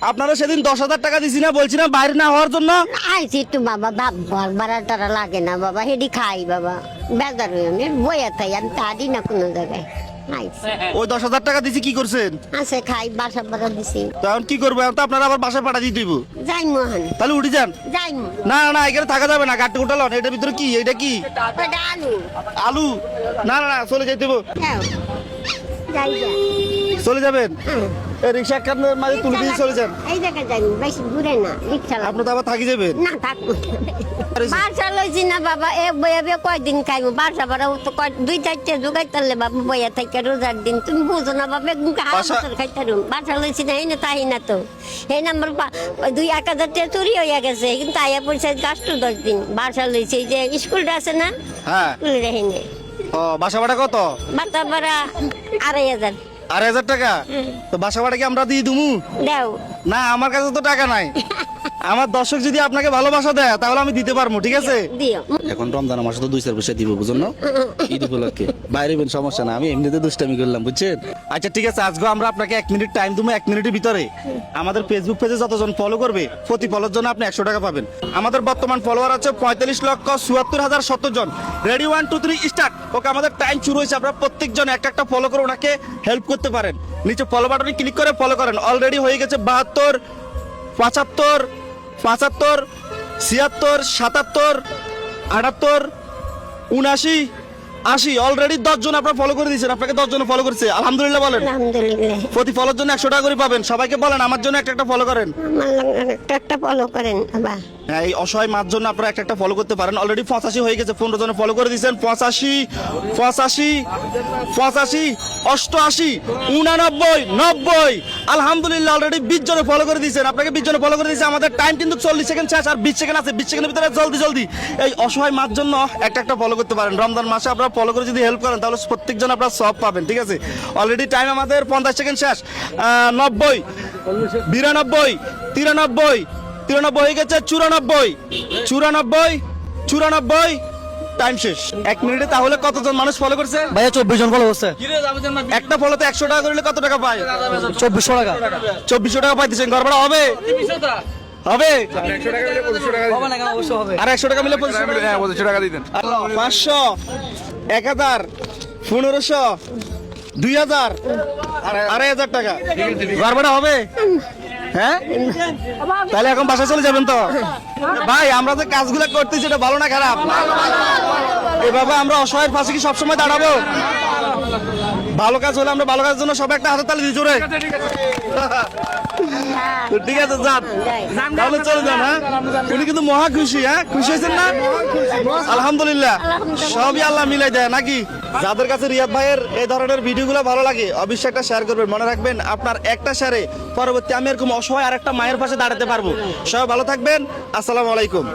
আপনারা সেদিন 10,000 টাকা দিছি না, বলছি না বাইরে না হওয়ার জন্য। আইছি একটু বাবা ঘর ভাড়া টাড়া লাগে না বাবা, হেডি খাই বাবা, বেজার হয়ে আমি বইয়া থাই, আমি তারি না কোনো জায়গায় আইছি। ওই 10,000 টাকা দিছি কি করছেন? আছে খাই, বাসা ভাড়া দিছি। তো এখন কি করবো? এখন তো আপনারা আবার বাসায় পাঠা দিয়ে দিব। যাই মোহন, তাহলে উঠে যান। যাই মো। না না না, এখানে থাকা যাবে না, গাড়ি উঠালন। এটার ভিতরে কি? এটা কি ওটা আলু। আলু? না না না, চলে যাইতে হবে। যাও। যাই যা। চলে যাবেন? এই রিক্সা একখানের মাঝে তুলে দিয়ে চলে যান। এই জায়গায় যাই, বেশি ঘুরে না, রিক্সা আপনি তো আবার থাকি যাবেন। না থাকবো। বাসা লইছি না বাবা, এ বইয়া বে কয়দিন খাইবো, বাসা ভাড়া তো কয় 2-4টা জোগাই তারলে বাবা বইয়া থাকে রোজার দিন, তুমি বুঝো না বাবা, হাজার খাইতে রুম বাসা লইছি না, এই না তাই না তো এই নাম্বার 2-1,000 টাকা চুরি হইয়া গেছে, কিন্তু আয়া পয়সা গাছটো 10 দিন বাসা লইছি। এই যে স্কুলটা আছে না, হ্যাঁ, স্কুলে রেহিনে ও বাসা ভাড়া কত? বাতা ভাড়া 2,500। 2,500 টাকা? তো বাসা ভাড়া কি আমরা দিয়ে দিমু? দেও না, আমার কাছে তো টাকা নাই। আমার দর্শক যদি আপনাকে ভালোবাসা দেয় তাহলে আমি দিতে পারবো, ঠিক আছে? দিও। এখন রমজান মাসে তো 2-4 পয়সা দিব, বুঝুন না? ঈদ উপলক্ষে বাইরে বেন সমস্যা না, আমি এমনিতে দুষ্টামি করলাম, বুঝছেন? আচ্ছা ঠিক আছে, আজকে আমরা আপনাকে 1 মিনিট টাইম দেবো। 1 মিনিটের ভিতরে আমাদের ফেসবুক পেজে যতজন ফলো করবে প্রতি ফলোর জন্য আপনি 100 টাকা পাবেন। আমাদের বর্তমান ফলোয়ার আছে 45,74,070 জন। Ready 1 2 3 start. ওকে, আমাদের টাইম শুরু হয়েছে। আপনারা প্রত্যেকজন একটা ফলো করে ওনাকে হেল্প করতে পারেন। নিচে ফলো বাটনে ক্লিক করে ফলো করেন। অলরেডি হয়ে গেছে 72, 75, 75, 76, 77, 78, 79, 80। অলরেডি 10 জন আপনারা ফলো করে দিয়েছেন। আপনাকে 10 জন ফলো করেছে, আলহামদুলিল্লাহ বলেন। আলহামদুলিল্লাহ। প্রতি ফলোর জন্য 100 টাকা করে পাবেন। সবাইকে বলেন আমার জন্য একটা ফলো করেন। আমার একটা ফলো করেন বাবা। হ্যাঁ, এই অসহায় মার জন্য আপনারা একটা ফলো করতে পারেন। অলরেডি 85 হয়ে গেছে, 15 জন ফলো করে দিয়েছেন। 85, 85, 85, 88, 89, 90। আলহামদুলিল্লাহ, অলরেডি 20 জন ফলো করে দিয়েছেন। আপনাকে 20 জন ফলো করে দিয়েছে। আমাদের টাইম কিন্তু 40 সেকেন্ড শেষ, আর 20 সেকেন্ড আছে। 20 সেকেন্ডের ভিতরে জলদি জলদি এই অসহায় মার জন্য একটা ফলো করতে পারেন। রমজান মাসে আপনারা ফলো করে যদি হেল্প করেন তাহলে প্রত্যেকজন আপনারা সব পাবেন, ঠিক আছে? অলরেডি টাইম আমাদের 50 সেকেন্ড শেষ। 90, 92, 93, 93 হয়ে গেছে। 94, 94, 94। টাইম শেষ 1 মিনিটে। তাহলে কতজন মানুষ ফলো করছে ভাইয়া? 24 জন ফলো করছে। একটা ফলোতে 100 টাকা করলে কত টাকা পায়? 2400 টাকা। 2400 টাকা পাইতেছেন। ঘর ভাড়া হবে? হবে? হবে না কেন? অবশ্যই হবে। আর 100 টাকা মিলে 2500 টাকা দিতেন। 500, 1000, 1500, 2000, 2,500 টাকা। ঘর ভাড়া হবে? হ্যাঁ, তাহলে এখন বাসায় চলে যাবেন তো? ভাই, আমরা যে কাজগুলো করতেছি এটা ভালো না খারাপ? এভাবে আমরা অসহায়ের পাশে কি সবসময় দাঁড়াবো? ভালো কাজ হলে আমরা ভালো কাজের জন্য সবাই একটা হাতে তালি দিই জোরে। তো ঠিক আছে, যান তাহলে চলে যান। হ্যাঁ, উনি কিন্তু মহা খুশি। হ্যাঁ, খুশি হয়েছেন না? আলহামদুলিল্লাহ, সবই আল্লাহ মিলাই দেয় নাকি? যাদের কাছে রিয়াদ ভাইয়ের এই ধরনের ভিডিওগুলো ভালো লাগে অবশ্যই একটা শেয়ার করবেন। মনে রাখবেন, আপনার একটা শেয়ারে পরবর্তী আমি এরকম অসহায় আর একটা মায়ের পাশে দাঁড়াতে পারবো। সবাই ভালো থাকবেন। আসসালামু আলাইকুম।